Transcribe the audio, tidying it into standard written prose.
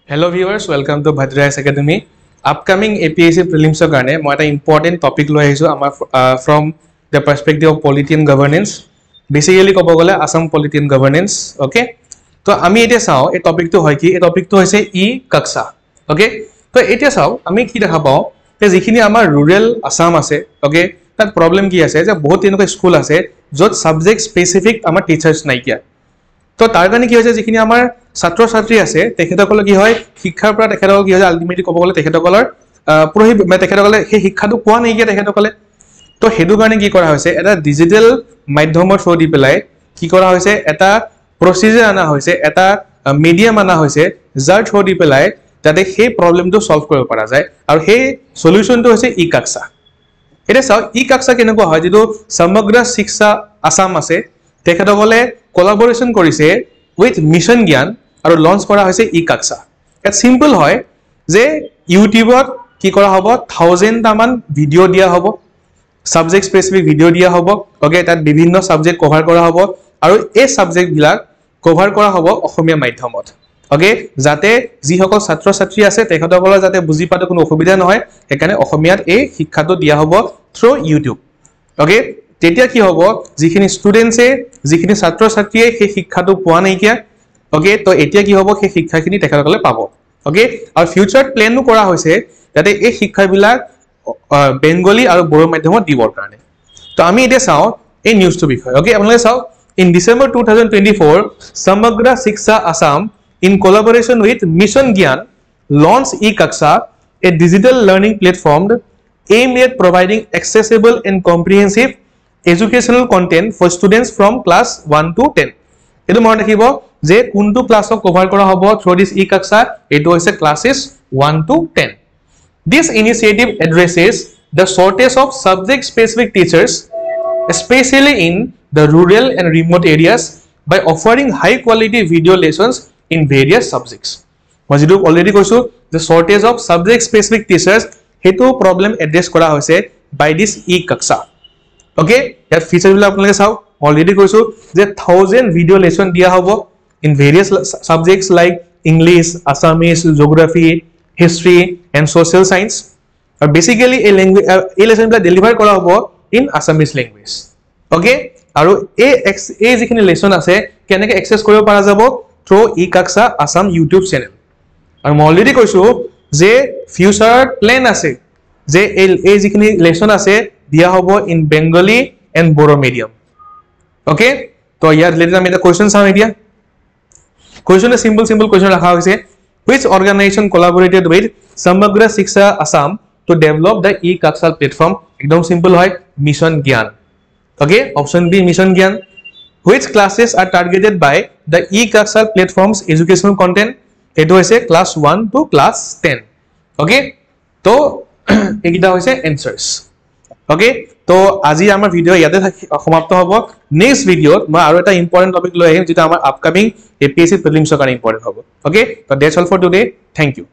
Hello viewers, welcome to Bhadrayas Academy. Upcoming APSC prelims karone moi eta important topic loi ahisu amar from the perspective of polity and governance. Basically kobo gole Assam polity and governance, okay? To ami eta sao ei topic to hoy ki ei topic to hoise E kaksha, okay? To eta sao ami ki dekha pao te jikhini amar rural Assam ase, okay? Tat problem ki ase je bahut enuka school ase jot subject specific amar teachers nai kia. तो तार কাৰণে কি হৈছে যিখিনি আমাৰ ছাত্ৰ ছাত্ৰী আছে তেখেতসকল কি হয় শিক্ষাৰ পৰা তেখেতসকল কি হৈছে আলটিমেটলি ক'ব গ'লে তেখেতসকলৰ পুৰহি তেখেতসকলে সেই শিক্ষাটো পোৱা নাই কি তেখেতসকলে তো হেতু কাৰণে কি কৰা হৈছে এটা ডিজিটেল মাধ্যমৰ থ্ৰু দি পেলাই কি কৰা হৈছে এটা প্ৰসিজাৰ আনা হৈছে এটা মিডিয়াম আনা হৈছে যাৰ থ্ৰু দি পেলাই যাতে সেই প্ৰবলেমটো সলভ কৰিব পৰা যায় আৰু সেই সলিউশনটো হৈছে ই কাক্সা এটা চাও ই কাক্সা কেনেকুৱা হয় যেটো সমগ্ৰ শিক্ষা আসাম আছে তেখেতসকলে collaboration কৰিছে with mission জ্ঞান আৰু লঞ্চ কৰা হৈছে ই কাক্সা এটা সিম্পল হয় যে ইউটিউবত কি কৰা হ'ব 1000 টামান ভিডিও দিয়া হ'ব সাবজেক্ট স্পেসিফিক ভিডিও দিয়া হ'ব ওকে তাত বিভিন্ন সাবজেক্ট কভাৰ কৰা হ'ব আৰু এই সাবজেক্ট বিলাক কভাৰ কৰা হ'ব অসমীয়া মাধ্যমত ওকে যাতে যি সকল ছাত্ৰ ছাত্ৰী আছে তেখেতসকলৰ যাতে বুজি পাতে কোনো অসুবিধা নহয় একানে অসমীয়াত এই শিক্ষাটো দিয়া হ'ব থ্ৰু ইউটিউব ওকে তেতিয়া কি হ'ব যিখিনি ষ্টুডেন্টছে যিখিনি ছাত্ৰ ছাত্ৰীয়ে সেই শিক্ষাটো পোৱা নাই কিয়া ওকে তো এতিয়া কি হ'ব সেই শিক্ষাখিনি তেখেতসকলে পাব ওকে আৰু ফিউচাৰত প্ল্যানও কৰা হৈছে যাতে এই শিক্ষাবিলাক বেংগলী আৰু বড়ো মাধ্যমত দিবৰ কাৰণে তো আমি এতিয়া চাও এই নিউজটো বিষয় ওকে আপোনালোকে চাও ইন ডিসেম্বৰ 2024 সমগ্ৰ শিক্ষা Assam in collaboration with mission gyan launched e-kaksha a digital learning platform aimed at providing accessible and comprehensive educational content for students from class 1 to 10 etu mon rakhibo je kuntu class ok cover kora hobo through this e-kaksha etu hoise classes 1 to 10 this initiative addresses the shortage of subject specific teachers especially in the rural and remote areas by offering high quality video lessons in various subjects মই যেটো already কৈছো the shortage of subject specific teachers হেতু problem address কৰা হৈছে by this e-kaksha okay year feature বিলাক আপোনালোকে চাও already কৈছো যে 1000 ভিডিও লেসন দিয়া হ'ব in various subjects like English, Assamese, Geography, History and Social Science আৰু basically এই লেসন বিলাক ডেলিভাৰ কৰা হ'ব in Assamese language okay আৰু এই যিখিনি লেসন আছে কেনেকৈ এক্সেস কৰিব পৰা যাব through e-kaksha Assam YouTube channel আৰু মই অলৰেডি কৈছো যে ফিউচাৰ প্ল্যান আছে যে এই যিখিনি লেসন আছে দিয়া হ'ব in Bengali and Bodo medium okay তো ইয়াৰ ৰিলেটেড আমি এটা কোৱেশ্চন চাম এতিয়া কোৱেশ্চনটো simple কোৱেশ্চন ৰাখা হৈছে which organization collaborated with Samagra Shiksha Assam to develop the e-kaksha platform একদম সিম্পল হয় মিশন জ্ঞান okay option B mission gyan which classes are targeted by the e-kaksha platform's educational content etu hoise class 1 to class 10 okay to ekita hoise answers okay to aji amar video yate samapto hobo next video ma aru eta important topic loi ahim jeta amar upcoming APSC prelims kar important hobo okay so that's all for today thank you